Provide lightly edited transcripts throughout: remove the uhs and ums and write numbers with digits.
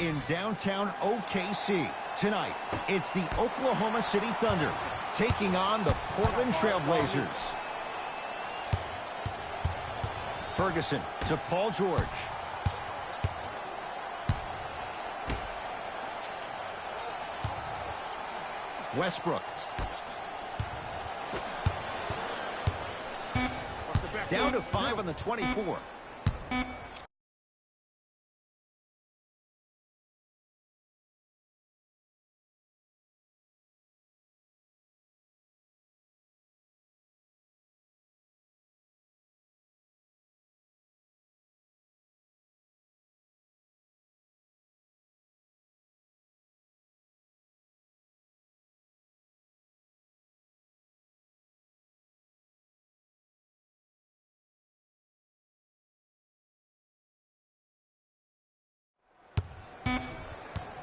in downtown OKC. Tonight, it's the Oklahoma City Thunder taking on the Portland Trailblazers. Ferguson to Paul George. Westbrook. Down to 5 on the 24.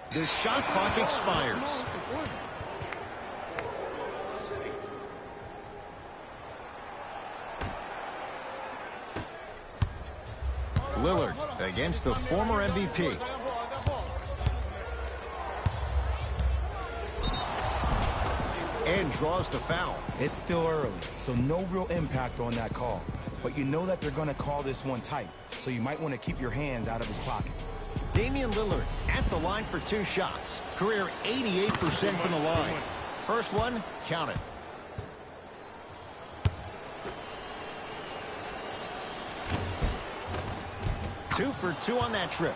The shot clock expires. Lillard against the former MVP. And draws the foul. It's still early, so no real impact on that call. But you know that they're going to call this one tight, so you might want to keep your hands out of his pocket. Damian Lillard at the line for 2 shots. Career 88% from the line. First one, count it. Two for 2 on that trip.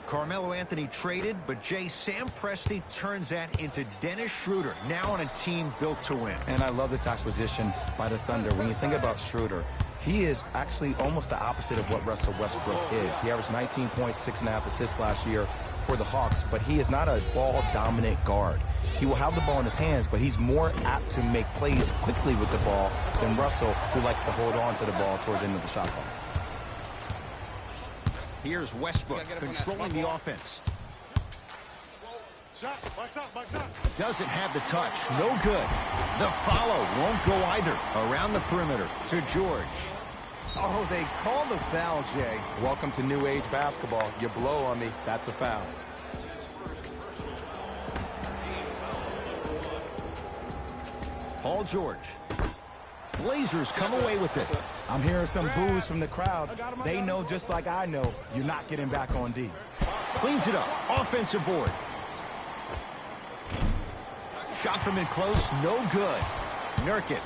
Carmelo Anthony traded, but Sam Presti turns that into Dennis Schroeder, now on a team built to win. And I love this acquisition by the Thunder. When you think about Schroeder, he is actually almost the opposite of what Russell Westbrook is. He averaged 19 points, 6.5 assists last year for the Hawks, but he is not a ball-dominant guard. He will have the ball in his hands, but he's more apt to make plays quickly with the ball than Russell, who likes to hold on to the ball towards the end of the shot clock. Here's Westbrook controlling the offense. Doesn't have the touch. No good. The follow won't go either. Around the perimeter to George. Oh, they called the foul, Jay. Welcome to new age basketball. You blow on me, that's a foul. Paul George. Blazers come away with it. I'm hearing some boos from the crowd. They know, just like I know, you're not getting back on D. Cleans it up. Offensive board. Shot from in close. No good. Nurkic.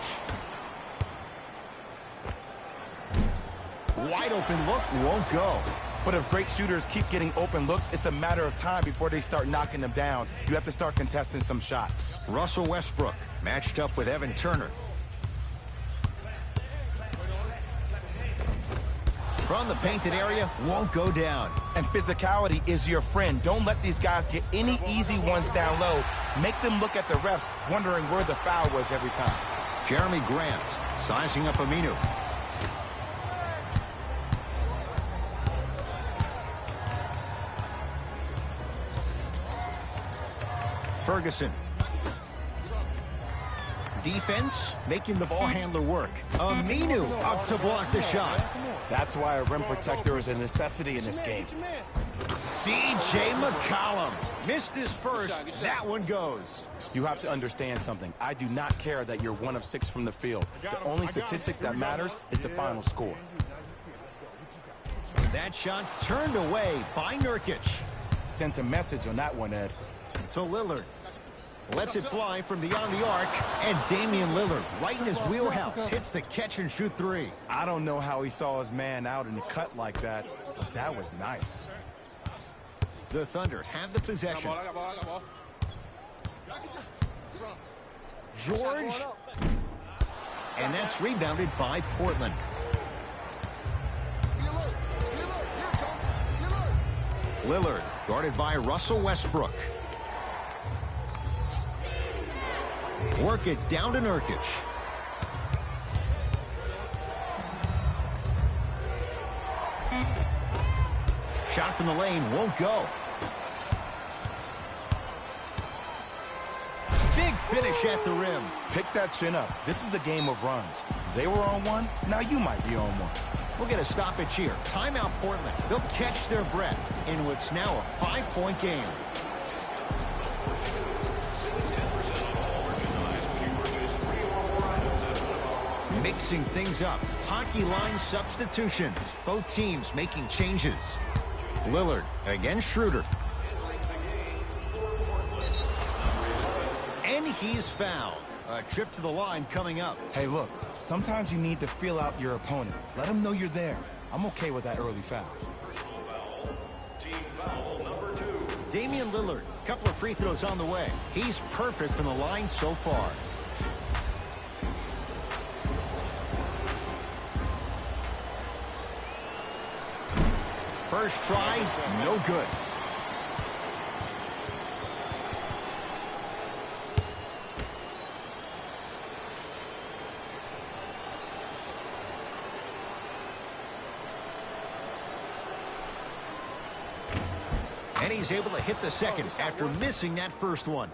Wide open look. Won't go. But if great shooters keep getting open looks, it's a matter of time before they start knocking them down. You have to start contesting some shots. Russell Westbrook matched up with Evan Turner. From the painted area, won't go down. And physicality is your friend. Don't let these guys get any easy ones down low. Make them look at the refs, wondering where the foul was every time. Jeremy Grant sizing up Aminu. Ferguson. Defense making the ball handler work. Aminu up to block the shot. That's why a rim protector is a necessity in this game. C.J. McCollum missed his first. That one goes. You have to understand something. I do not care that you're 1 of 6 from the field. The only statistic that matters is the final score. That shot turned away by Nurkic. Sent a message on that one, Ed. To Lillard. Lets it fly from beyond the arc, and Damian Lillard, right in his wheelhouse, hits the catch-and-shoot 3. I don't know how he saw his man out in the cut like that, but that was nice. The Thunder have the possession. George, and that's rebounded by Portland. Lillard, guarded by Russell Westbrook. Work it down to Nurkic. Shot from the lane won't go. Big finish at the rim. Pick that chin up. This is a game of runs. They were on one, now you might be on one. We'll get a stoppage here. Timeout Portland. They'll catch their breath in what's now a 5-point game. Mixing things up. Hockey line substitutions. Both teams making changes. Lillard against Schroeder. And he's fouled. A trip to the line coming up. Hey, look, sometimes you need to feel out your opponent. Let them know you're there. I'm okay with that early foul. Team foul number 2. Damian Lillard, couple of free throws on the way. He's perfect from the line so far. First try, no good. And he's able to hit the second after missing that first one.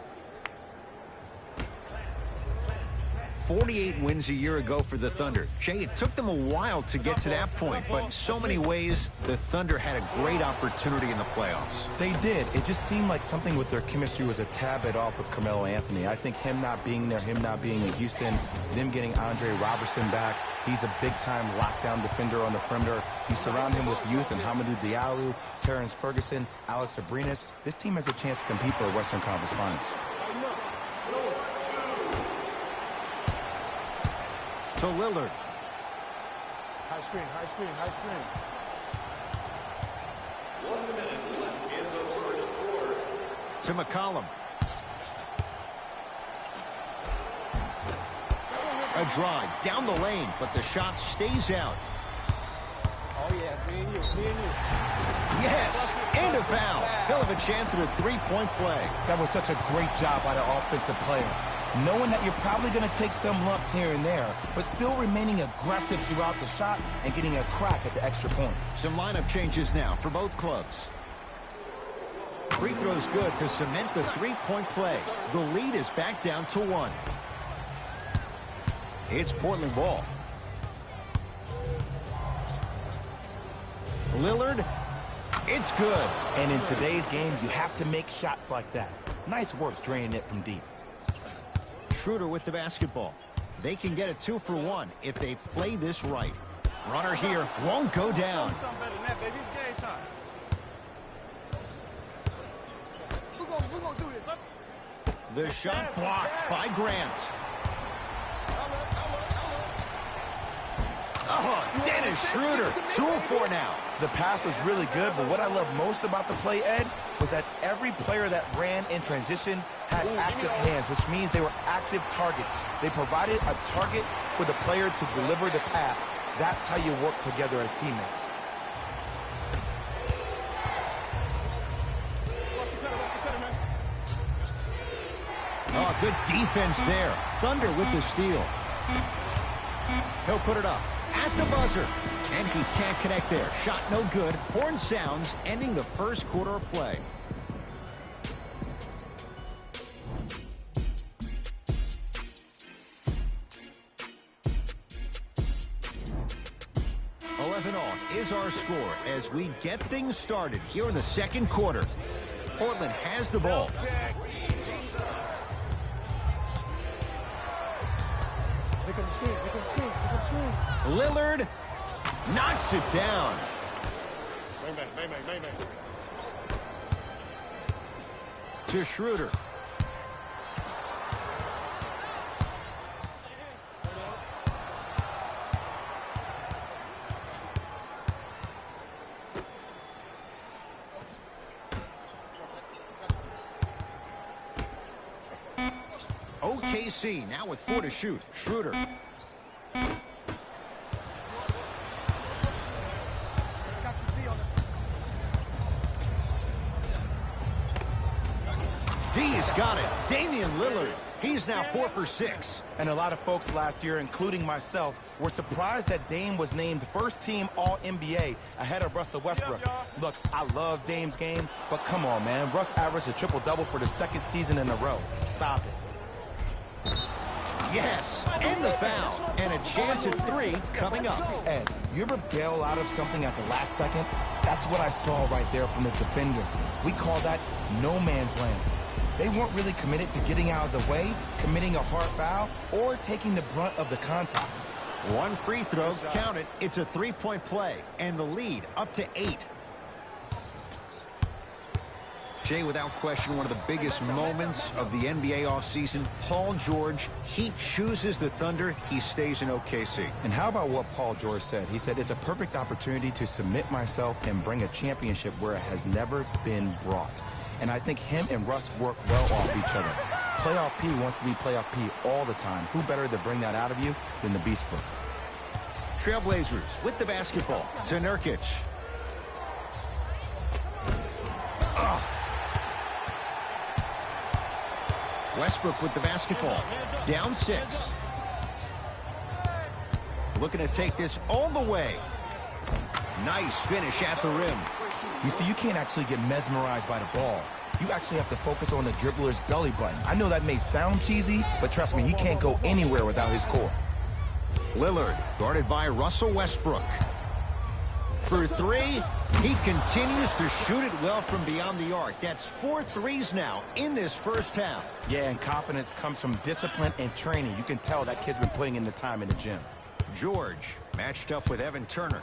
48 wins a year ago for the Thunder. Jay, it took them a while to get to that point, but in so many ways, the Thunder had a great opportunity in the playoffs. They did. It just seemed like something with their chemistry was a tad bit off with Carmelo Anthony. I think him not being there, him not being in Houston, them getting Andre Robertson back. He's a big-time lockdown defender on the perimeter. You surround him with youth and Hamidou Diallo, Terrence Ferguson, Alex Abrinas. This team has a chance to compete for the Western Conference Finals. To Lillard. High screen, high screen, high screen. 1 minute left in the first quarter. To McCollum. A drive down the lane, but the shot stays out. Oh, yeah, it's me and you, me and you. Yes, and a foul. He'll have a chance at a three-point play. That was such a great job by the offensive player. Knowing that you're probably going to take some lumps here and there, but still remaining aggressive throughout the shot and getting a crack at the extra point. Some lineup changes now for both clubs. Free throw's good to cement the three-point play. The lead is back down to 1. It's Portland ball. Lillard, it's good. And in today's game, you have to make shots like that. Nice work draining it from deep. Schroeder with the basketball. They can get a 2 for 1 if they play this right. Runner here won't go down. The shot blocked by Grant. Oh, Dennis Schroeder, 2 for 4 now. The pass was really good, but what I love most about the play, Ed, was that every player that ran in transition had active hands, which means they were active targets. They provided a target for the player to deliver the pass. That's how you work together as teammates. Oh, good defense there. Thunder with the steal. He'll put it up at the buzzer. And he can't connect there. Shot no good. Horn sounds, ending the first quarter of play. All is our score as we get things started here in the second quarter. Portland has the ball. Lillard knocks it down. To Schroeder. OKC now with 4 to shoot. Schroeder. D's got it. Damian Lillard. He's now 4 for 6. And a lot of folks last year, including myself, were surprised that Dame was named first team All-NBA ahead of Russell Westbrook. Look, I love Dame's game, but come on, man. Russ averaged a triple-double for the 2nd season in a row. Stop it. Yes, and the foul. And a chance at 3 coming up. Ed, you ever bail out of something at the last second? That's what I saw right there from the defender. We call that no man's land. They weren't really committed to getting out of the way, committing a hard foul, or taking the brunt of the contact. 1 free throw, count it. It's a 3-point play, and the lead up to 8. Jay, without question, one of the biggest moments of the NBA offseason, Paul George, he chooses the Thunder, he stays in OKC. And how about what Paul George said? He said, it's a perfect opportunity to submit myself and bring a championship where it has never been brought. And I think him and Russ work well off each other. Playoff P wants to be Playoff P all the time. Who better to bring that out of you than the Beast Brook? Trailblazers with the basketball to Nurkic. Westbrook with the basketball. Down 6. Looking to take this all the way. Nice finish at the rim. You see, you can't actually get mesmerized by the ball. You actually have to focus on the dribbler's belly button. I know that may sound cheesy, but trust me, he can't go anywhere without his core. Lillard, guarded by Russell Westbrook. For 3, he continues to shoot it well from beyond the arc. That's 4 threes now in this first half. Yeah, and confidence comes from discipline and training. You can tell that kid's been putting in the time in the gym. George matched up with Evan Turner.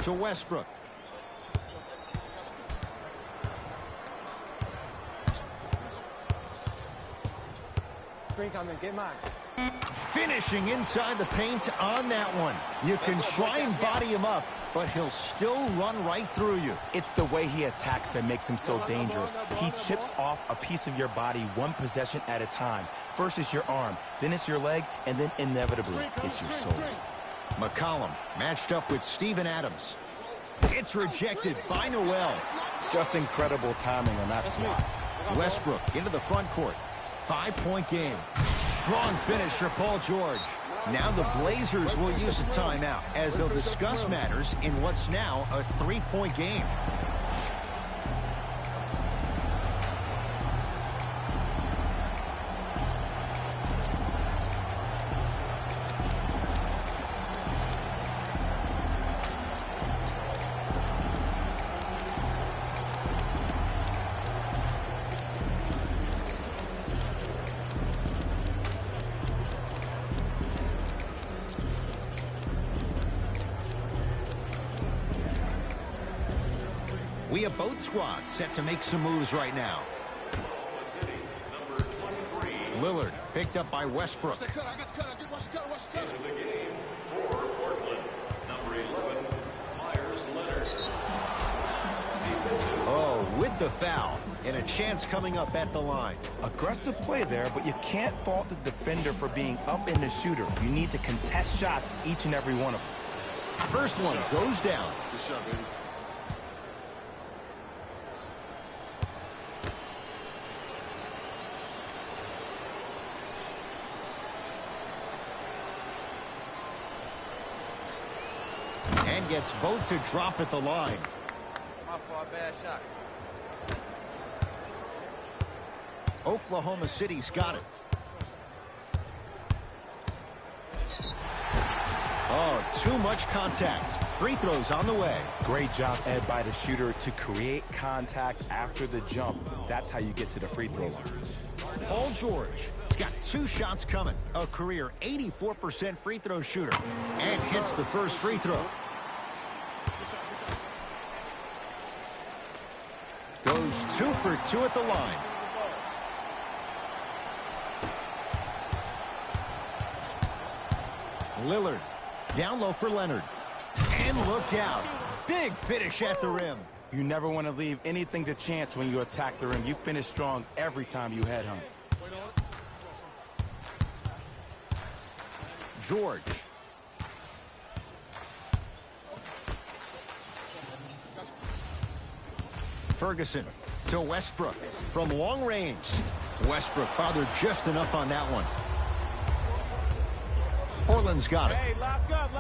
To Westbrook. Screen coming, get mine. Finishing inside the paint on that one. You can try and body him up, but he'll still run right through you. It's the way he attacks that makes him so dangerous. He chips off a piece of your body one possession at a time. First it's your arm, then it's your leg, and then inevitably it's your soul. McCollum matched up with Steven Adams. It's rejected by Noel. Just incredible timing on that swat. Westbrook into the front court. 5-point game. Strong finish for Paul George. Now the Blazers will use a timeout as they'll discuss matters in what's now a 3-point game. We have both squads set to make some moves right now. Lillard picked up by Westbrook. Into the game for Portland, number 11, Myers Leonard. Oh, with the foul. And a chance coming up at the line. Aggressive play there, but you can't fault the defender for being up in the shooter. You need to contest shots, each and every one of them. First one goes down. Good shot, baby. And gets both to drop at the line. My fault, bad shot. Oklahoma City's got it. Oh, too much contact. Free throws on the way. Great job, Ed, by the shooter to create contact after the jump. That's how you get to the free throw line. Paul George has got 2 shots coming. A career 84% free throw shooter. And hits the first free throw. Goes 2 for 2 at the line. Lillard down low for Leonard. And look out. Big finish at the rim. You never want to leave anything to chance when you attack the rim. You finish strong every time you head home. George. Ferguson to Westbrook from long range. Westbrook bothered just enough on that one. Portland's got it. Hey, lock up.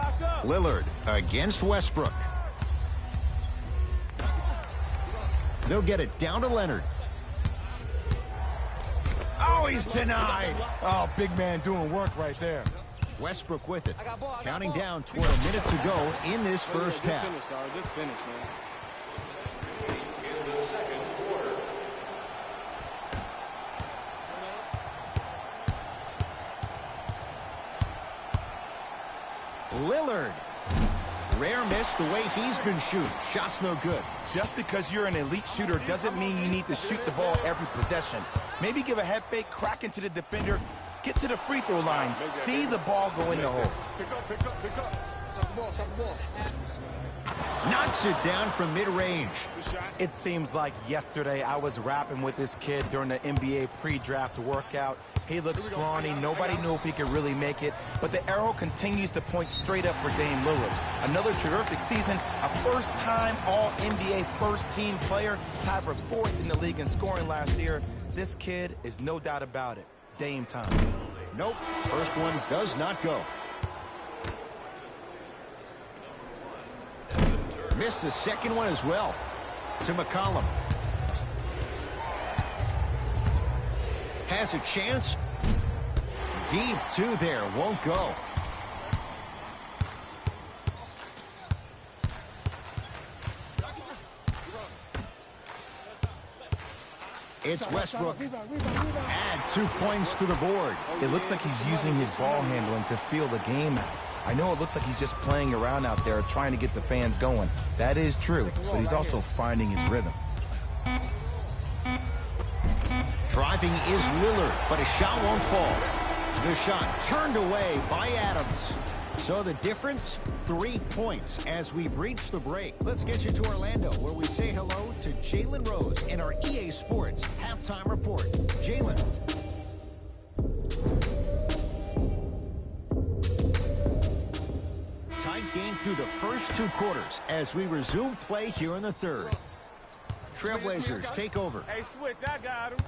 Lillard against Westbrook. They'll get it down to Leonard. Oh, he's denied. Oh, big man doing work right there. Westbrook with it. Counting down toward a minute to go in this first half. Just finish, man. In the second quarter. Lillard. Rare miss the way he's been shooting. Shot's no good. Just because you're an elite shooter doesn't mean you need to shoot the ball every possession. Maybe give a head fake, crack into the defender, get to the free throw line, see the ball go in the hole. Pick up. Shot the ball. Knocks it down from mid-range. It seems like yesterday I was rapping with this kid during the NBA pre-draft workout. He looked scrawny. Nobody knew if he could really make it. But the arrow continues to point straight up for Dame Lillard. Another terrific season. A first-time All-NBA first-team player. Tied for 4th in the league in scoring last year. This kid is no doubt about it. Dame time. Nope. First one does not go. Missed the second one as well. To McCollum. Has a chance. Deep two there. Won't go. It's Westbrook. Add 2 points to the board. It looks like he's using his ball handling to feel the game out. I know it looks like he's just playing around out there trying to get the fans going. That is true, but he's also finding his rhythm. Driving is Lillard, but a shot won't fall. The shot turned away by Adams. So the difference, 3 points as we reach the break. Let's get you to Orlando, where we say hello to Jalen Rose in our EA Sports Halftime Report. Jalen. Tight game through the first 2 quarters as we resume play here in the third. Trailblazers take over. Hey, switch, I got him.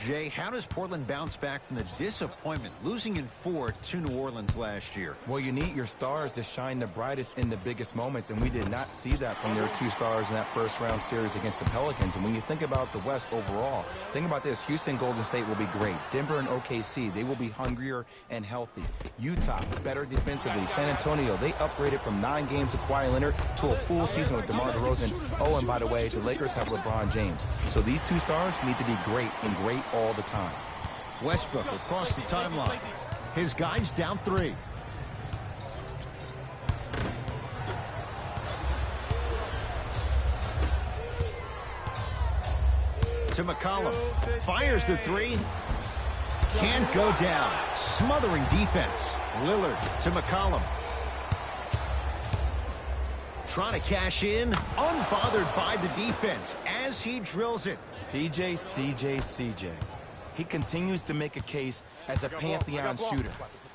Jay, how does Portland bounce back from the disappointment losing in 4 to New Orleans last year? Well, you need your stars to shine the brightest in the biggest moments, and we did not see that from their 2 stars in that first-round series against the Pelicans. And when you think about the West overall, think about this. Houston, Golden State will be great. Denver and OKC, they will be hungrier and healthy. Utah, better defensively. San Antonio, they upgraded from 9 games of Kawhi Leonard to a full season with DeMar DeRozan. Oh, and by the way, the Lakers have LeBron James. So these 2 stars need to be great and great all the time. Westbrook across the timeline. His guys down 3. To McCollum. Fires the 3. Can't go down. Smothering defense. Lillard to McCollum. Trying to cash in. Unbothered by the defense as he drills it. CJ. He continues to make a case as a pantheon shooter.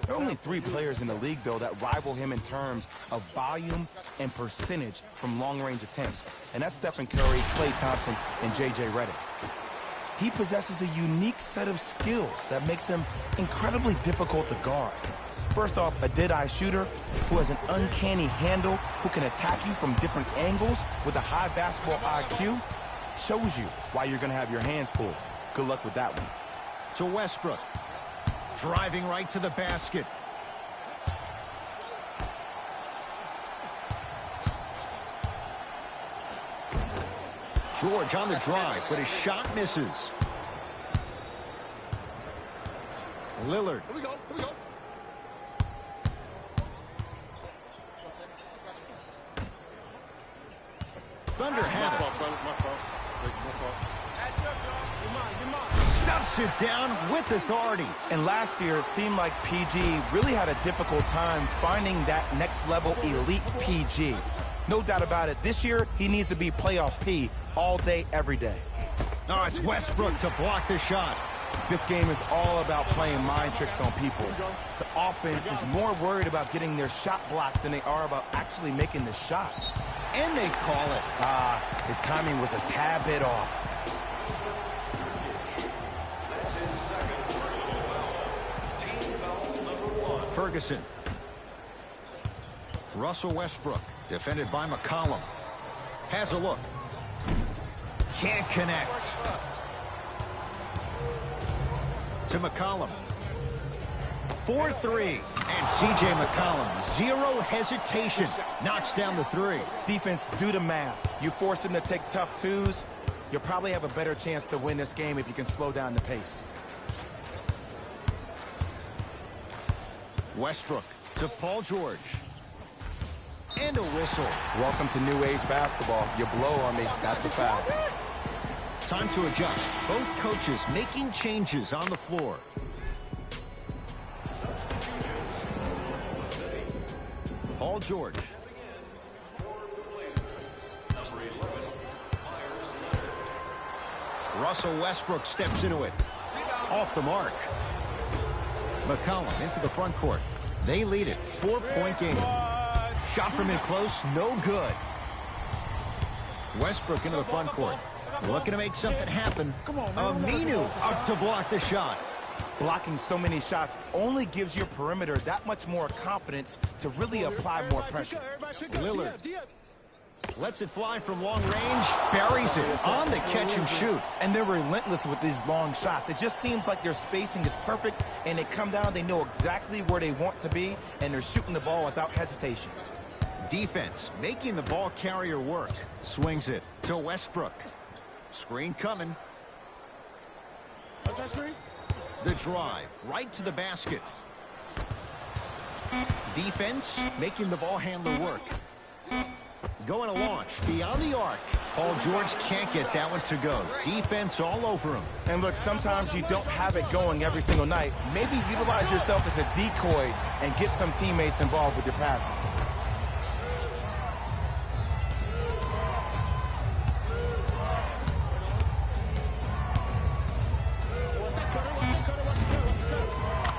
There are only 3 players in the league, though, that rival him in terms of volume and percentage from long-range attempts. And that's Stephen Curry, Klay Thompson, and J.J. Redick. He possesses a unique set of skills that makes him incredibly difficult to guard. First off, a dead-eye shooter who has an uncanny handle, who can attack you from different angles with a high basketball IQ, shows you why you're going to have your hands full. Good luck with that one. To Westbrook. Driving right to the basket. George on the drive, but his shot misses. Lillard. Here we go. Thunder have it. My fault. Take my fault. Stuffs it down with authority. And last year, it seemed like PG really had a difficult time finding that next level elite PG. No doubt about it. This year, he needs to be playoff P all day, every day. Oh, it's Westbrook to block the shot. This game is all about playing mind tricks on people. The offense is more worried about getting their shot blocked than they are about actually making the shot. And they call it. His timing was a tad bit off. Ferguson. Russell Westbrook, defended by McCollum. Has a look. Can't connect. to McCollum. 4-3. And C.J. McCollum, zero hesitation, knocks down the three. Defense, do the math. You force him to take tough twos, you'll probably have a better chance to win this game if you can slow down the pace. Westbrook to Paul George. And a whistle. Welcome to new age basketball. You blow on me, that's a foul. Time to adjust. Both coaches making changes on the floor. Paul George. Russell Westbrook steps into it. Off the mark. McCollum into the front court. They lead it. 4-point game. Shot from in close. No good. Westbrook into the front court. Looking to make something happen. Aminu up to block the shot. Blocking so many shots only gives your perimeter that much more confidence to really apply more pressure. Lillard lets it fly from long range, buries it on the catch and shoot. And they're relentless with these long shots. It just seems like their spacing is perfect, and they come down, they know exactly where they want to be, and they're shooting the ball without hesitation. Defense making the ball carrier work. Swings it to Westbrook. Screen coming. The drive right to the basket. Defense making the ball handler work. Going to launch beyond the arc. Paul George can't get that one to go. Defense all over him. And look, sometimes you don't have it going every single night. Maybe utilize yourself as a decoy and get some teammates involved with your passes.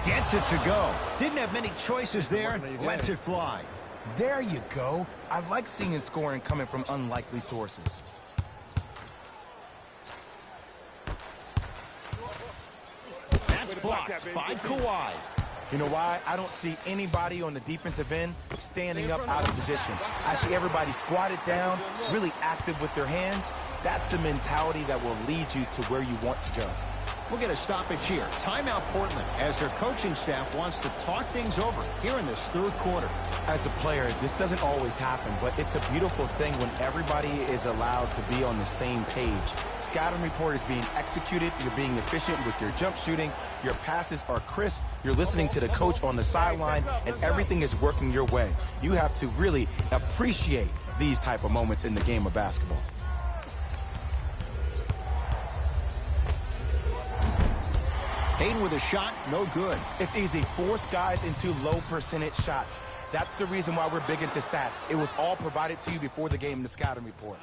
Gets it to go. Didn't have many choices there. Lets it fly. There you go. I like seeing scoring coming from unlikely sources. That's blocked by Kawhi. You know why? I don't see anybody on the defensive end standing up out of position. I see everybody squatted down, really active with their hands. That's the mentality that will lead you to where you want to go. We'll get a stoppage here. Timeout Portland as their coaching staff wants to talk things over here in this third quarter. As a player, this doesn't always happen, but it's a beautiful thing when everybody is allowed to be on the same page. Scouting report is being executed. You're being efficient with your jump shooting. Your passes are crisp. You're listening to the coach on the sideline, and everything is working your way. You have to really appreciate these type of moments in the game of basketball. Hayden with a shot, no good. It's easy. Force guys into low percentage shots. That's the reason why we're big into stats. It was all provided to you before the game in the scouting report.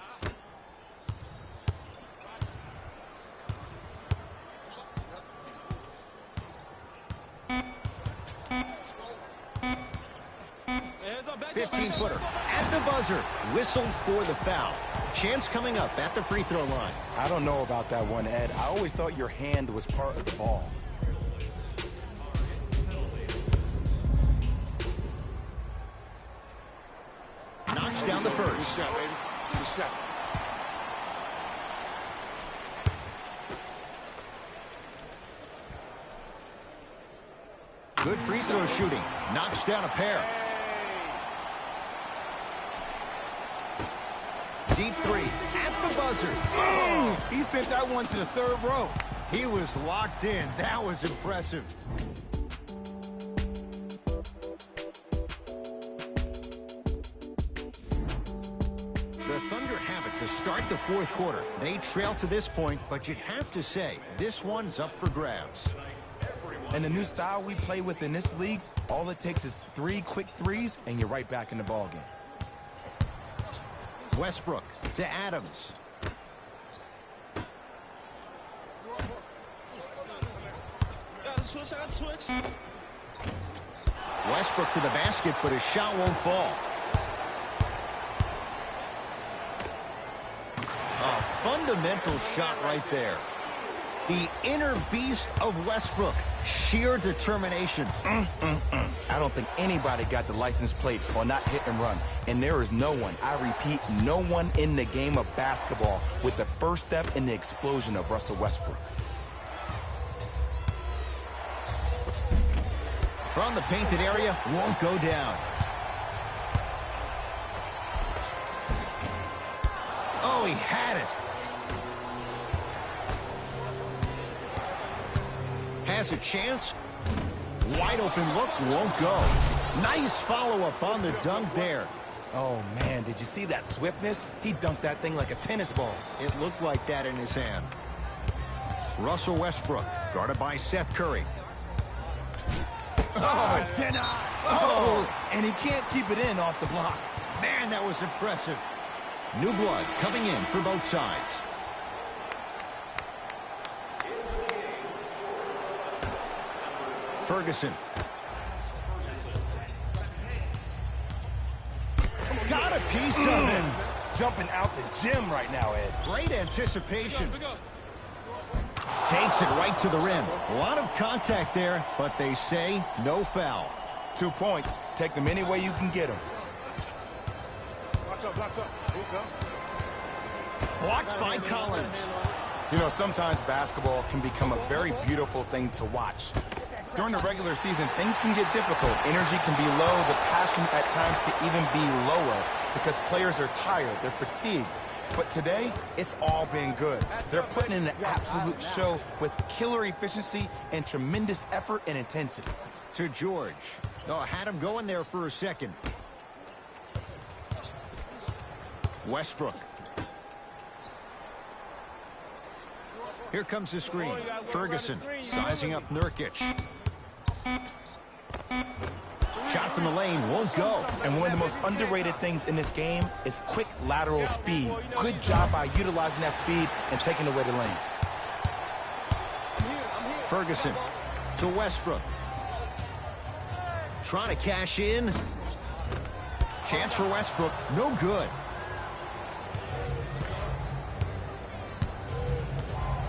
Footer at the buzzer. Whistled for the foul. Chance coming up at the free throw line. I don't know about that one, Ed. I always thought your hand was part of the ball. Knocks down the first. Good shot, baby. Good shot. Good free throw shooting. Knocks down a pair. Deep three at the buzzer. Oh, he sent that one to the third row. He was locked in. That was impressive. The Thunder have it to start the fourth quarter. They trail to this point, but you'd have to say this one's up for grabs. And the new style we play with in this league, all it takes is 3 quick threes, and you're right back in the ballgame. Westbrook to Adams. Westbrook to the basket, but his shot won't fall. A fundamental shot right there. The inner beast of Westbrook. Sheer determination. I don't think anybody got the license plate on not hit and run. And there is no one, I repeat, no one in the game of basketball with the first step in the explosion of Russell Westbrook. From the painted area, won't go down. Oh, he had it. Has a chance. Wide open look, won't go. Nice follow-up on the dunk there. Oh, man, did you see that swiftness? He dunked that thing like a tennis ball. It looked like that in his hand. Russell Westbrook, guarded by Seth Curry. Oh, denied. Oh, and he can't keep it in off the block. Man, that was impressive. New blood coming in for both sides. Ferguson. Got a piece of it. Jumping out the gym right now, Ed. Great anticipation. Takes it right to the rim. A lot of contact there, but they say no foul. 2 points. Take them any way you can get them. Block up. Blocked by Collins. You know, sometimes basketball can become a very beautiful thing to watch. During the regular season, things can get difficult. Energy can be low. The passion at times can even be lower because players are tired. They're fatigued. But today, it's all been good. They're putting in an absolute show with killer efficiency and tremendous effort and intensity. To George. Oh, had him going there for a second. Westbrook. Here comes the screen. Ferguson sizing up Nurkic. Shot from the lane won't go. And one of the most underrated things in this game is quick lateral speed. Good job by utilizing that speed and taking away the lane. Ferguson to Westbrook. Trying to cash in. Chance for Westbrook. No good.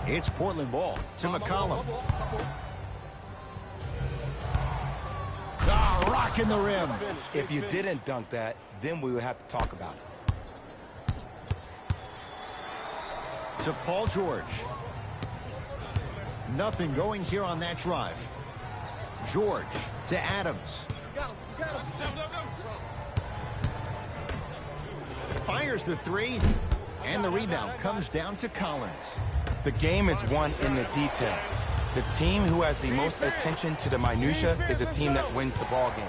It's Portland ball to McCollum. Ah, rocking the rim. If you didn't dunk that, then we would have to talk about it. To Paul George. Nothing going here on that drive. George to Adams. Fires the three, and the rebound comes down to Collins. The game is won in the details. The team who has the most attention to the minutia is a team that wins the ball game.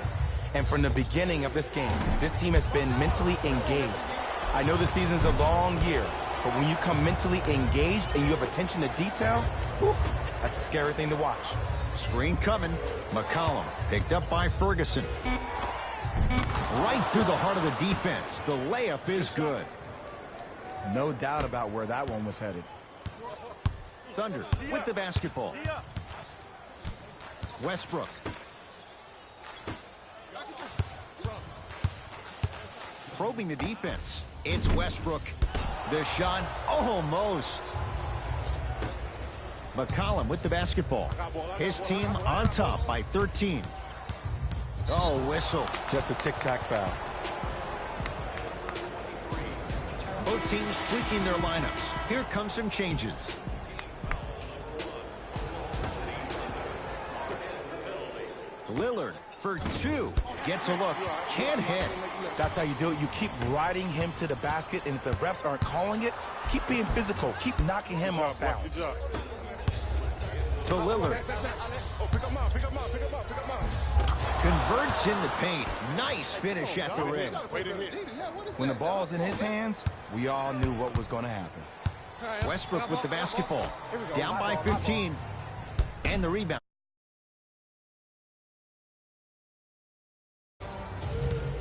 And from the beginning of this game, this team has been mentally engaged. I know the season's a long year, but when you come mentally engaged and you have attention to detail, whew, that's a scary thing to watch. Screen coming. McCollum picked up by Ferguson. Right through the heart of the defense. The layup is good. No doubt about where that one was headed. Thunder with the basketball. Westbrook. Probing the defense. It's Westbrook. The shot almost. McCollum with the basketball. His team on top by 13. Oh, whistle. Just a tic-tac foul. Both teams tweaking their lineups. Here come some changes. Lillard for two. Gets a look. Can't hit. That's how you do it. You keep riding him to the basket, and if the refs aren't calling it, keep being physical. Keep knocking him off balance. To Lillard. Converts in the paint. Nice finish at the rim. When the ball's in his hands, we all knew what was going to happen. Westbrook with the basketball. Down by 15. And the rebound.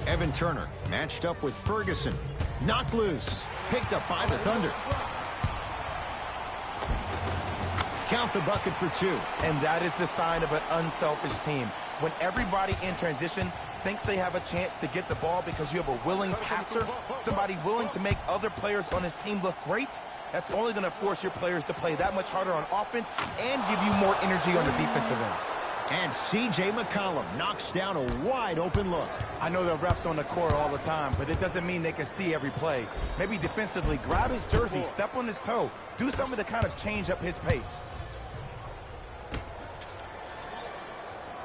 Evan Turner matched up with Ferguson. Knocked loose. Picked up by the Thunder. Count the bucket for two. And that is the sign of an unselfish team. When everybody in transition thinks they have a chance to get the ball because you have a willing passer, somebody willing to make other players on his team look great, that's only going to force your players to play that much harder on offense and give you more energy on the defensive end. And C.J. McCollum knocks down a wide open look. I know the refs on the court all the time, but it doesn't mean they can see every play. Maybe defensively, grab his jersey, step on his toe, do something to kind of change up his pace.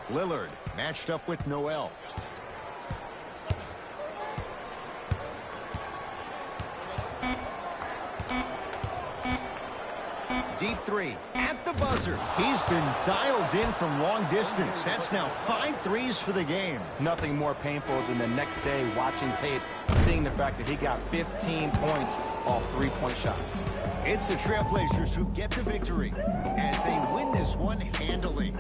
Lillard matched up with Noel. Deep three at the buzzer. He's been dialed in from long distance. That's now 5 threes for the game. Nothing more painful than the next day watching tape, seeing the fact that he got 15 points off three-point shots. It's the Trailblazers who get the victory as they win this one handily.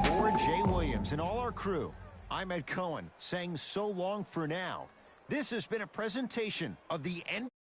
For Jay Williams and all our crew, I'm Ed Cohen saying so long for now. This has been a presentation of the NBA.